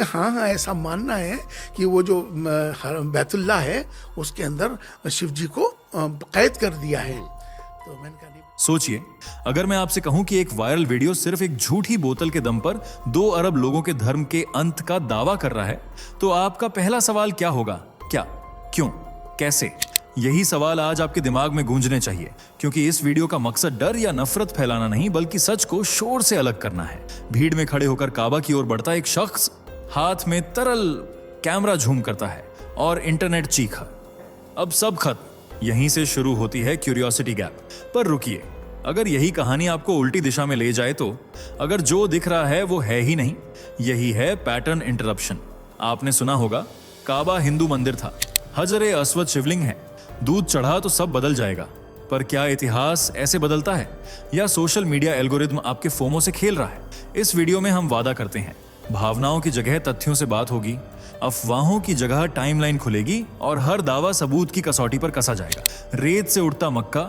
हाँ हाँ, ऐसा मानना है कि वो जो बैतुल्ला है उसके अंदर शिव जी को कैद कर दिया है। तो मैंने कहा नहीं। सोचिए, अगर मैं आपसे कहूं कि एक वायरल वीडियो सिर्फ एक झूठी बोतल के दम पर 2 अरब लोगों के धर्म के अंत का दावा कर रहा है, तो आपका पहला सवाल क्या होगा? क्या, क्यों, कैसे? यही सवाल आज आपके दिमाग में गूंजने चाहिए, क्योंकि इस वीडियो का मकसद डर या नफरत फैलाना नहीं, बल्कि सच को शोर से अलग करना है। भीड़ में खड़े होकर काबा की ओर बढ़ता एक शख्स, हाथ में तरल कैमरा झूम करता है और इंटरनेट चीखा। अब सब खत्म। यहीं से शुरू होती है क्यूरियोसिटी गैप। पर रुकिए, अगर यही कहानी आपको उल्टी दिशा में ले जाए तो अगर जो दिख रहा है वो है ही नहीं, यही है पैटर्न इंटरप्शन। आपने सुना होगा, काबा हिंदू मंदिर था, हजर अस्वद शिवलिंग है, दूध चढ़ा तो सब बदल जाएगा। पर क्या इतिहास ऐसे बदलता है, या सोशल मीडिया एल्गोरिथम आपके फोमो से खेल रहा है? इस वीडियो में हम वादा करते हैं, भावनाओं की जगह तथ्यों से बात होगी, अफवाहों की जगह टाइमलाइन खुलेगी और हर दावा सबूत की कसौटी पर कसा जाएगा। रेत से उठता मक्का,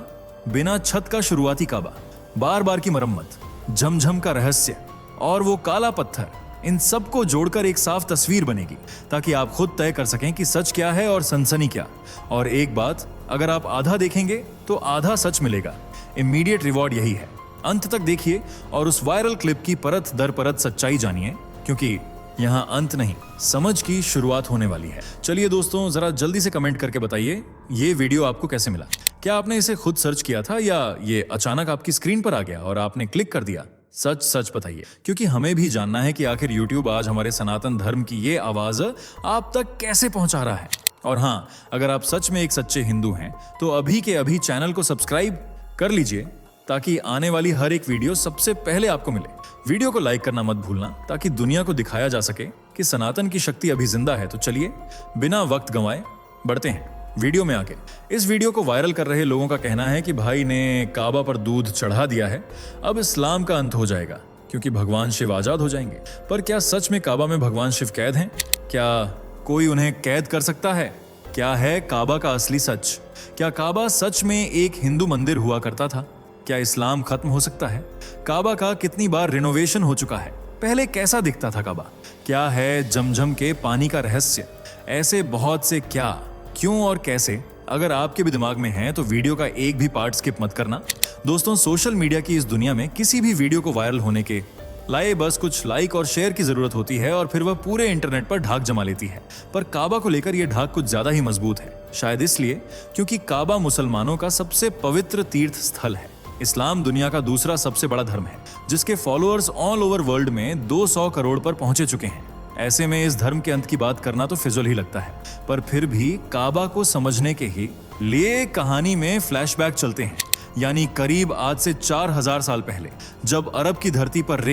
बिना छत का शुरुआती काबा, बार बार की मरम्मत, झमझम का रहस्य और वो काला पत्थर, इन सबको जोड़कर एक साफ तस्वीर बनेगी, ताकि आप खुद तय कर सकें कि सच क्या है और सनसनी क्या। और एक बात, अगर आप आधा देखेंगे तो आधा सच मिलेगा। इमीडिएट रिवॉर्ड यही है। अंत तक देखिए और उस वायरल क्लिप की परत दर परत सच्चाई जानिए, क्योंकि यहाँ अंत नहीं, समझ की शुरुआत होने वाली है। चलिए दोस्तों, जरा जल्दी से कमेंट करके बताइए ये वीडियो आपको कैसे मिला। क्या आपने इसे खुद सर्च किया था, या ये अचानक आपकी स्क्रीन पर आ गया और आपने क्लिक कर दिया? सच सच बताइए, क्योंकि हमें भी जानना है कि आखिर YouTube आज हमारे सनातन धर्म की ये आवाज आप तक कैसे पहुंचा रहा है। और हाँ, अगर आप सच में एक सच्चे हिंदू हैं तो अभी के अभी चैनल को सब्सक्राइब कर लीजिए, ताकि आने वाली हर एक वीडियो सबसे पहले आपको मिले। वीडियो को लाइक करना मत भूलना, ताकि दुनिया को दिखाया जा सके कि सनातन की शक्ति अभी जिंदा है। तो चलिए बिना वक्त गंवाए बढ़ते हैं वीडियो में आगे। इस वीडियो को वायरल कर रहे लोगों का कहना है कि भाई ने काबा पर दूध चढ़ा दिया है, अब इस्लाम का अंत हो जाएगा, क्योंकि भगवान शिव आजाद हो जाएंगे। पर क्या सच में काबा में भगवान शिव कैद हैं? क्या कोई उन्हें कैद कर सकता है? क्या है काबा का असली सच? क्या काबा सच में एक हिंदू मंदिर हुआ करता था? क्या इस्लाम खत्म हो सकता है? काबा का कितनी बार रिनोवेशन हो चुका है? पहले कैसा दिखता था काबा? क्या है जमजम के पानी का रहस्य? ऐसे बहुत से क्या, क्यों और कैसे अगर आपके भी दिमाग में हैं तो वीडियो का एक भी पार्ट स्किप मत करना। दोस्तों, सोशल मीडिया की इस दुनिया में किसी भी वीडियो को वायरल होने के लाए बस कुछ लाइक और शेयर की जरूरत होती है, और फिर वह पूरे इंटरनेट पर ढाक जमा लेती है। पर काबा को लेकर यह ढाक कुछ ज्यादा ही मजबूत है, शायद इसलिए क्योंकि काबा मुसलमानों का सबसे पवित्र तीर्थ स्थल है। इस्लाम दुनिया का दूसरा सबसे बड़ा धर्म है, जिसके फॉलोअर्स ऑल ओवर वर्ल्ड में 200 करोड़ पर पहुंचे चुके हैं। ऐसे में इस धर्म के अंत की बात करना तो फिजूल ही लगता है। पर फिर भी काबा को समझने के ही लिए कहानी में फ्लैशबैक चलते हैं, यानी करीब आज से 4000 साल पहले, जब अरब की धरती पर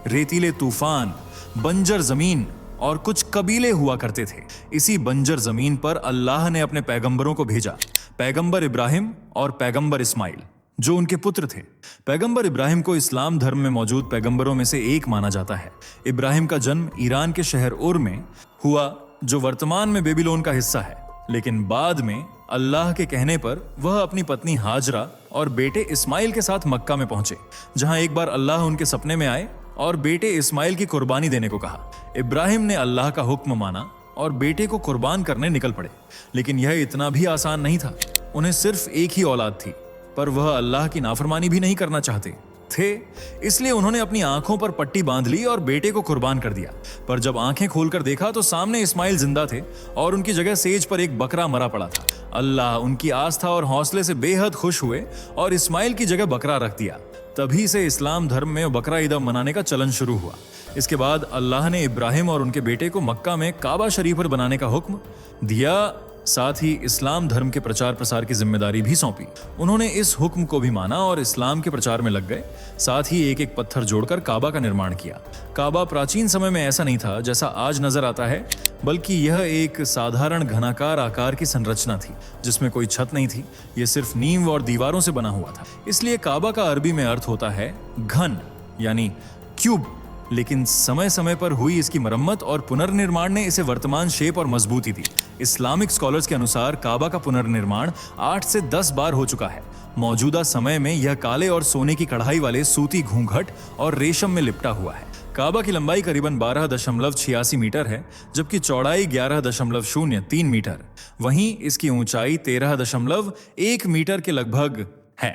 रेतीले तूफान, बंजर जमीन और कुछ कबीले हुआ करते थे। इसी बंजर जमीन पर अल्लाह ने अपने पैगंबरों को भेजा, पैगंबर इब्राहिम और पैगंबर इस्माइल, जो उनके पुत्र थे। पैगंबर इब्राहिम को इस्लाम धर्म में मौजूद पैगंबरों में से एक माना जाता है। इब्राहिम का जन्म ईरान के शहर उर में हुआ, जो वर्तमान में बेबीलोन का हिस्सा है। लेकिन बाद में अल्लाह के कहने पर वह अपनी पत्नी हाजरा और बेटे इस्माइल के साथ मक्का में पहुंचे, जहां एक बार अल्लाह उनके सपने में आए और बेटे इस्माइल की कुर्बानी देने को कहा। इब्राहिम ने अल्लाह का हुक्म माना और बेटे को कुर्बान करने निकल पड़े। लेकिन यह इतना भी आसान नहीं था। उन्हें सिर्फ एक ही औलाद थी, पर वह अल्लाह की नाफरमानी भी नहीं करना चाहते थे, इसलिए उन्होंने अपनी आंखों पर पट्टी बांध ली और बेटे को कुर्बान कर दिया। पर जब आंखें खोलकर देखा तो सामने इस्माइल जिंदा थे और उनकी जगह सेज पर एक बकरा मरा पड़ा था। अल्लाह उनकी आस्था और हौसले से बेहद खुश हुए और इस्माइल की जगह बकरा रख दिया। तभी से इस्लाम धर्म में बकरा ईद मनाने का चलन शुरू हुआ। इसके बाद अल्लाह ने इब्राहिम और उनके बेटे को मक्का में काबा शरीफ पर बनाने का हुक्म दिया, साथ ही इस्लाम धर्म के प्रचार प्रसार की जिम्मेदारी भी सौंपी। उन्होंने इस हुक्म को भी माना और इस्लाम के प्रचार में लग गए। साथ ही एक एक पत्थर जोड़कर काबा का निर्माण किया। काबा प्राचीन समय में ऐसा नहीं था जैसा आज नजर आता है, बल्कि यह एक साधारण घनाकार आकार की संरचना थी, जिसमें कोई छत नहीं थी। यह सिर्फ नींव और दीवारों से बना हुआ था। इसलिए काबा का अरबी में अर्थ होता है घन, यानी क्यूब। लेकिन समय समय पर हुई इसकी मरम्मत और पुनर्निर्माण ने इसे वर्तमान शेप और मजबूती दी। इस्लामिक स्कॉलर्स के अनुसार काबा का पुनर्निर्माण 8 से 10 बार हो चुका है। मौजूदा समय में यह काले और सोने की कढ़ाई वाले सूती घूंघट और रेशम में लिपटा हुआ है। काबा की लंबाई करीबन 12.86 मीटर है, जबकि चौड़ाई 11.03 मीटर। वहीं इसकी ऊंचाई 13.1 मीटर के लगभग है।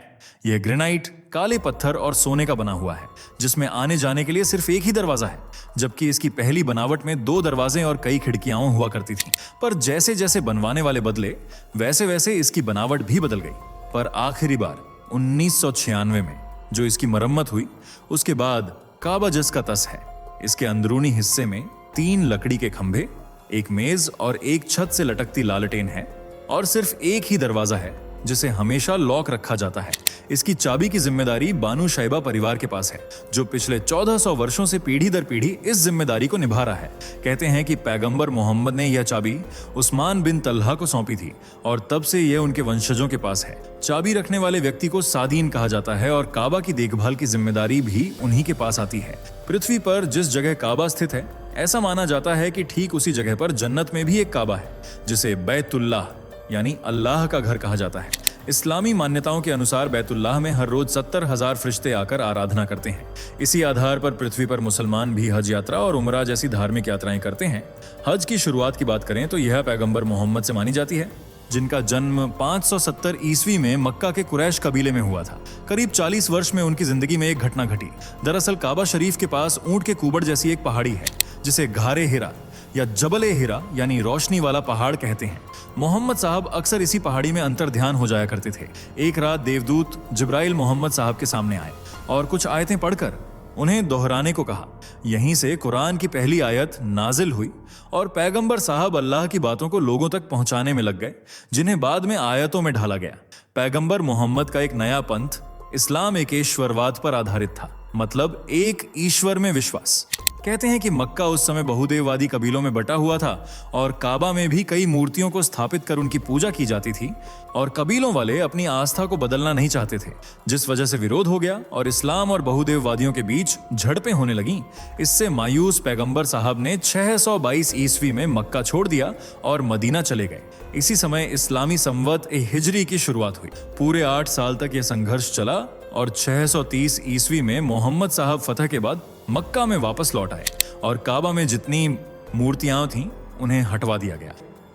यह ग्रेनाइट, काले पत्थर और सोने का बना हुआ है, जिसमें आने जाने के लिए सिर्फ एक ही दरवाजा है, जबकि इसकी पहली बनावट में 2 दरवाजे और कई खिड़कियां हुआ करती थीं। पर जैसे जैसे बनवाने वाले बदले, वैसे वैसे इसकी बनावट भी बदल गई। पर आखिरी बार 1996 में जो इसकी मरम्मत हुई, उसके बाद काबा जस का तस है। इसके अंदरूनी हिस्से में 3 लकड़ी के खंभे, एक मेज और एक छत से लटकती लालटेन है, और सिर्फ एक ही दरवाजा है जिसे हमेशा लॉक रखा जाता है। इसकी चाबी की जिम्मेदारी बानू शैबा परिवार के पास है, जो पिछले 1400 वर्षों से पीढ़ी दर पीढ़ी इस जिम्मेदारी को निभा रहा है। कहते हैं कि पैगंबर मोहम्मद ने यह चाबी उस्मान बिन तल्हा को सौंपी थी, और तब से यह उनके वंशजों के पास है। चाबी रखने वाले व्यक्ति को सादीन कहा जाता है, और काबा की देखभाल की जिम्मेदारी भी उन्हीं के पास आती है। पृथ्वी पर जिस जगह काबा स्थित है, ऐसा माना जाता है कि ठीक उसी जगह पर जन्नत में भी एक काबा है, जिसे बैतुल्लाह यानी अल्लाह का घर कहा जाता है। इस्लामी मान्यताओं के अनुसार बैतुल्लाह में हर रोज 70,000 फरिश्ते आकर आराधना करते हैं। इसी आधार पर पृथ्वी पर मुसलमान भी हज यात्रा और उमरा जैसी धार्मिक यात्राएं करते हैं। हज की शुरुआत की बात करें तो यह पैगंबर मोहम्मद से मानी जाती है, जिनका जन्म 570 ईस्वी में मक्का के कुरैश कबीले में हुआ था। करीब 40 वर्ष में उनकी जिंदगी में एक घटना घटी। दरअसल काबा शरीफ के पास ऊंट के कुबड़ जैसी एक पहाड़ी है, जिसे घारे हिरा या जबले हिरा यानी रोशनी वाला पहाड़ कहते हैं। मोहम्मद साहब अक्सर इसी पहाड़ी में अंतर ध्यान हो जाया करते थे। एक रात देवदूत जिब्राइल मोहम्मद साहब के सामने आए और कुछ आयतें पढ़कर उन्हें दोहराने को कहा। यहीं से कुरान की पहली आयत नाजिल हुई और पैगंबर साहब अल्लाह की बातों को लोगों तक पहुंचाने में लग गए, जिन्हें बाद में आयतों में ढाला गया। पैगंबर मोहम्मद का एक नया पंथ इस्लाम एकेश्वरवाद पर आधारित था, मतलब एक ईश्वर में विश्वास। कहते हैं कि मक्का उस समय बहुदेववादी कबीलों में बटा हुआ था और काबा में भी कई मूर्तियों को स्थापित कर उनकी पूजा की जाती थी, और कबीलों वाले अपनी आस्था को बदलना नहीं चाहते थे, जिस वजह से विरोध हो गया और इस्लाम और बहुदेववादियों के बीच झड़पें होने लगीं। इससे मायूस पैगंबर साहब ने 622 ईस्वी में मक्का छोड़ दिया और मदीना चले गए। इसी समय इस्लामी संवत ए हिजरी की शुरुआत हुई। पूरे 8 साल तक यह संघर्ष चला और 630 ईस्वी में मोहम्मद साहब फतह के बाद मक्का में वापस लौट आए और काबा में जितनी मूर्तियां थीं उन्हें हटवा दिया गया।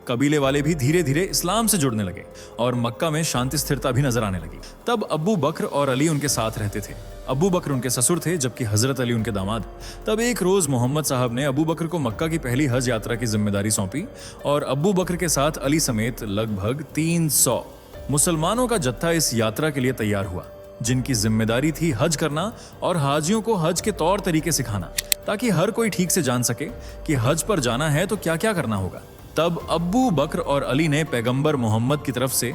कबीले वाले भी धीरे धीरे इस्लाम से जुड़ने लगे और मक्का में शांति स्थिरता भी नजर आने लगी। तब अब्बू बकर और अली उनके साथ रहते थे। अब्बू बकर उनके ससुर थे, जबकि हजरत अली उनके दामाद। तब एक रोज मोहम्मद साहब ने अब्बू बकर को मक्का की पहली हज यात्रा की जिम्मेदारी सौंपी और अब्बू बकर के साथ अली समेत लगभग 300 मुसलमानों का जत्था इस यात्रा के लिए तैयार हुआ, जिनकी जिम्मेदारी थी हज करना और हाजियों को हज के तौर तरीके सिखाना, ताकि हर कोई ठीक से जान सके कि हज पर जाना है तो क्या क्या करना होगा। तब अब्बू बकर और अली ने पैगंबर मोहम्मद की तरफ से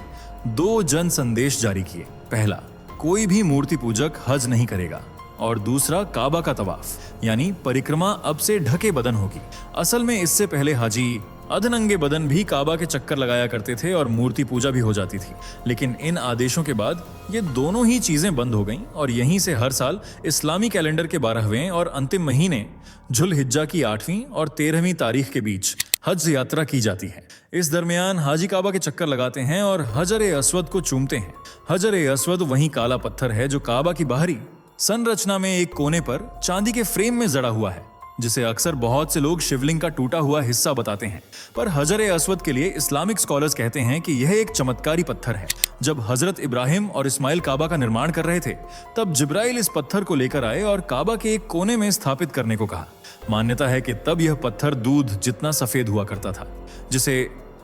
2 जन संदेश जारी किए। पहला, कोई भी मूर्ति पूजक हज नहीं करेगा, और दूसरा, काबा का तवाफ यानी परिक्रमा अब से ढके बदन होगी। असल में इससे पहले हाजी अधनंगे बदन भी काबा के चक्कर लगाया करते थे और मूर्ति पूजा भी हो जाती थी, लेकिन इन आदेशों के बाद ये दोनों ही चीजें बंद हो गईं और यहीं से हर साल इस्लामी कैलेंडर के 12वें और अंतिम महीने जुल्हिज्जा की 8वीं और 13वीं तारीख के बीच हज यात्रा की जाती है। इस दरमियान हाजी काबा के चक्कर लगाते हैं और हजर अस्वद को चूमते हैं। हजर अस्वद वही काला पत्थर है जो काबा की बाहरी संरचना में एक कोने पर चांदी के फ्रेम में जड़ा हुआ है, जिसे अक्सर बहुत से लोग शिवलिंग का टूटा हुआ हिस्सा बताते हैं। पर हजर अस्वद के लिए इस्लामिक स्कॉलर्स कहते हैं कि यह एक चमत्कारी पत्थर है। जब हजरत इब्राहिम और इस्माइल काबा का निर्माण कर रहे थे, तब जिब्राइल इस पत्थर को लेकर आए और काबा के एक कोने में स्थापित करने को कहा। मान्यता है कि तब यह पत्थर दूध जितना सफेद हुआ करता था, जिसे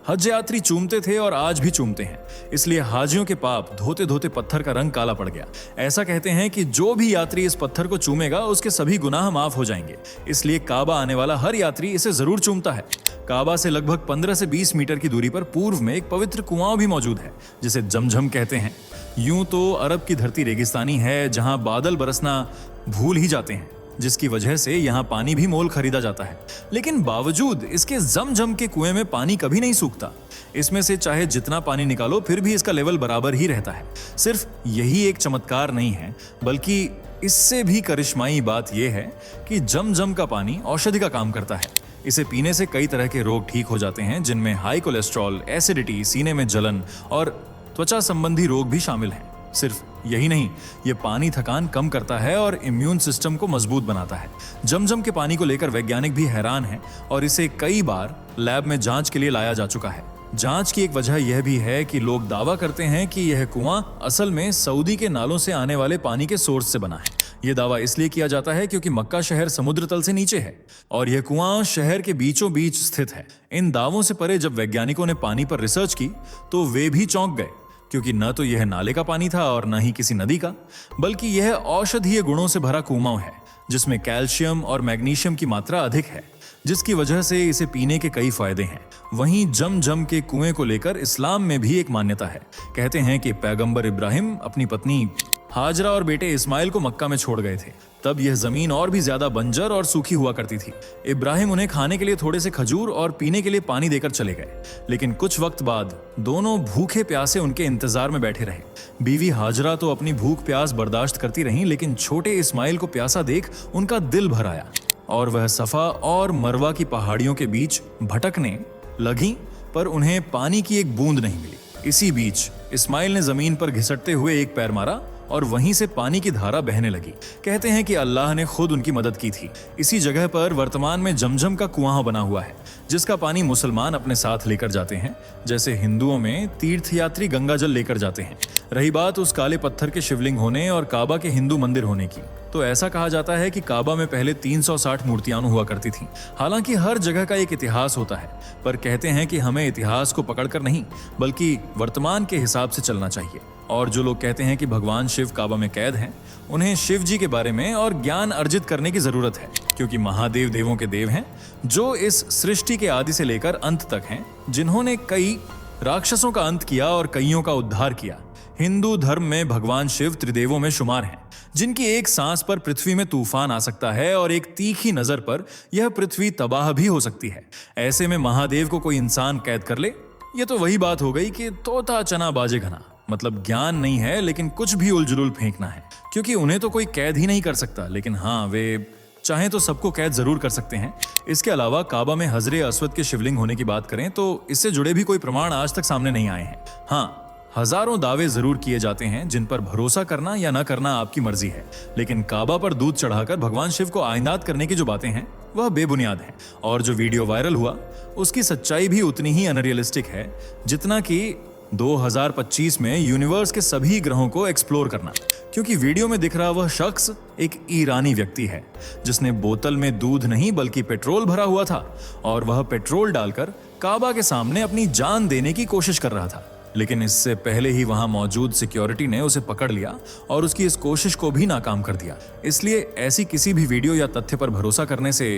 हज यात्री चूमते थे और आज भी चूमते हैं। इसलिए हाजियों के पाप धोते धोते पत्थर का रंग काला पड़ गया। ऐसा कहते हैं कि जो भी यात्री इस पत्थर को चूमेगा उसके सभी गुनाह माफ हो जाएंगे। इसलिए काबा आने वाला हर यात्री इसे जरूर चूमता है। काबा से लगभग 15 से 20 मीटर की दूरी पर पूर्व में एक पवित्र कुआं भी मौजूद है, जिसे जमझम कहते हैं। यूं तो अरब की धरती रेगिस्तानी है, जहां बादल बरसना भूल ही जाते हैं, जिसकी वजह से यहाँ पानी भी मोल खरीदा जाता है। लेकिन बावजूद इसके जमझम के कुएं में पानी कभी नहीं सूखता। इसमें से चाहे जितना पानी निकालो फिर भी इसका लेवल बराबर ही रहता है। सिर्फ यही एक चमत्कार नहीं है, बल्कि इससे भी करिश्माई बात यह है कि जमझम का पानी औषधि का काम करता है। इसे पीने से कई तरह के रोग ठीक हो जाते हैं, जिनमें हाई कोलेस्ट्रॉल, एसिडिटी, सीने में जलन और त्वचा संबंधी रोग भी शामिल हैं। सिर्फ यही नहीं, ये पानी थकान कम करता है और इम्यून सिस्टम को मजबूत बनाता है। जमजम के पानी को लेकर वैज्ञानिक भी हैरान हैं और इसे कई बार लैब में जांच के लिए लाया जा चुका है। जांच की एक वजह यह भी है कि लोग दावा करते हैं कि यह कुआं असल में सऊदी के नालों से आने वाले पानी के सोर्स से बना है। यह दावा इसलिए किया जाता है क्योंकि मक्का शहर समुद्र तल से नीचे है और यह कुआं शहर के बीचों बीच स्थित है। इन दावों से परे जब वैज्ञानिकों ने पानी पर रिसर्च की तो वे भी चौंक गए, क्योंकि न तो यह नाले का पानी था और न ही किसी नदी का, बल्कि यह औषधीय गुणों से भरा कुआं है जिसमें कैल्शियम और मैग्नीशियम की मात्रा अधिक है, जिसकी वजह से इसे पीने के कई फायदे हैं। वहीं जमजम के कुएं को लेकर इस्लाम में भी एक मान्यता है। कहते हैं कि पैगंबर इब्राहिम अपनी पत्नी हाजरा और बेटे इस्माइल को मक्का में छोड़ गए थे। तब यह जमीन और भी ज्यादा बंजर और सूखी हुआ करती थी। इब्राहिम उन्हें खाने के लिए थोड़े से खजूर और पीने के लिए पानी देकर चले गए, लेकिन कुछ वक्त बाद दोनों भूखे प्यासे उनके इंतजार में बैठे रहे। बीवी हाजरा तो अपनी भूख प्यास बर्दाश्त करती रहीं, लेकिन छोटे इस्माइल को प्यासा देख उनका दिल भर आया और वह सफा और मरवा की पहाड़ियों के बीच भटकने लगी, पर उन्हें पानी की एक बूंद नहीं मिली। इसी बीच इस्माइल ने जमीन पर घिसटते हुए एक पैर मारा और वहीं से पानी की धारा बहने लगी। कहते हैं कि अल्लाह ने खुद उनकी मदद की थी। इसी जगह पर वर्तमान में जमजम का कुआं बना हुआ है, जिसका पानी मुसलमान अपने साथ लेकर जाते हैं, जैसे हिंदुओं में तीर्थयात्री गंगा जल लेकर जाते हैं। रही बात उस काले पत्थर के शिवलिंग होने और काबा के हिंदू मंदिर होने की, तो ऐसा कहा जाता है कि काबा में पहले 360 मूर्तियां हुआ करती थीं। हालांकि हर जगह का एक इतिहास होता है, पर कहते हैं कि हमें इतिहास को पकड़कर नहीं बल्कि वर्तमान के हिसाब से चलना चाहिए। और जो लोग कहते हैं कि भगवान शिव काबा में कैद हैं, उन्हें शिव जी के बारे में और ज्ञान अर्जित करने की जरूरत है, क्योंकि महादेव देवों के देव हैं जो इस सृष्टि के आदि से लेकर अंत तक हैं, जिन्होंने कई राक्षसों का अंत किया और कईयों का उद्धार किया। हिंदू धर्म में भगवान शिव त्रिदेवों में शुमार हैं, जिनकी एक सांस पर पृथ्वी में तूफान आ सकता है और एक तीखी नजर पर यह पृथ्वी तबाह भी हो सकती है। ऐसे में महादेव को कोई इंसान कैद कर ले, ये तो वही बात हो गई कि तोता चना बाजे घना। मतलब ज्ञान नहीं है, लेकिन कुछ भी उलझुल फेंकना है, क्योंकि उन्हें तो कोई कैद ही नहीं कर सकता, लेकिन हाँ, वे चाहें तो सबको कैद जरूर कर सकते हैं। इसके अलावा काबा में हजरे अस्वद के शिवलिंग होने की बात करें तो इससे जुड़े भी कोई प्रमाण आज तक सामने नहीं आए हैं। हाँ, हजारों दावे जरूर किए जाते हैं जिन पर भरोसा करना या न करना आपकी मर्जी है, लेकिन काबा पर दूध चढ़ाकर भगवान शिव को आइनात करने की जो बातें हैं वह बेबुनियाद हैं। और जो वीडियो वायरल हुआ उसकी सच्चाई भी उतनी ही अनरियलिस्टिक है जितना कि 2025 में यूनिवर्स के सभी ग्रहों को एक्सप्लोर करना, क्योंकि वीडियो में दिख रहा वह शख्स एक ईरानी व्यक्ति है जिसने बोतल में दूध नहीं बल्कि पेट्रोल भरा हुआ था और वह पेट्रोल डालकर काबा के सामने अपनी जान देने की कोशिश कर रहा था। लेकिन इससे पहले ही वहां मौजूद सिक्योरिटी ने उसे पकड़ लिया और उसकी इस कोशिश को भी नाकाम कर दिया। इसलिए ऐसी किसी भी वीडियो या तथ्य पर भरोसा करने से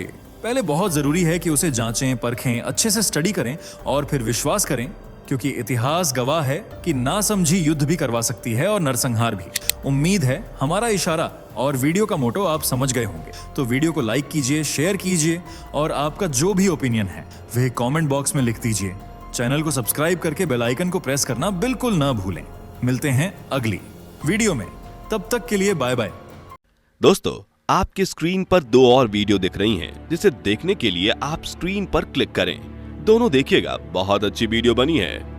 पहले बहुत जरूरी है कि उसे जांचें, परखें, अच्छे से स्टडी करें और फिर विश्वास करें, क्योंकि इतिहास गवाह है कि नासमझी युद्ध भी करवा सकती है और नरसंहार भी। उम्मीद है हमारा इशारा और वीडियो का मोटो आप समझ गए होंगे। तो वीडियो को लाइक कीजिए, शेयर कीजिए और आपका जो भी ओपिनियन है वह कमेंट बॉक्स में लिख दीजिए। चैनल को सब्सक्राइब करके बेल आइकन को प्रेस करना बिल्कुल ना भूलें। मिलते हैं अगली वीडियो में, तब तक के लिए बाय बाय। दोस्तों, आपके स्क्रीन पर 2 और वीडियो दिख रही हैं, जिसे देखने के लिए आप स्क्रीन पर क्लिक करें। दोनों देखिएगा, बहुत अच्छी वीडियो बनी है।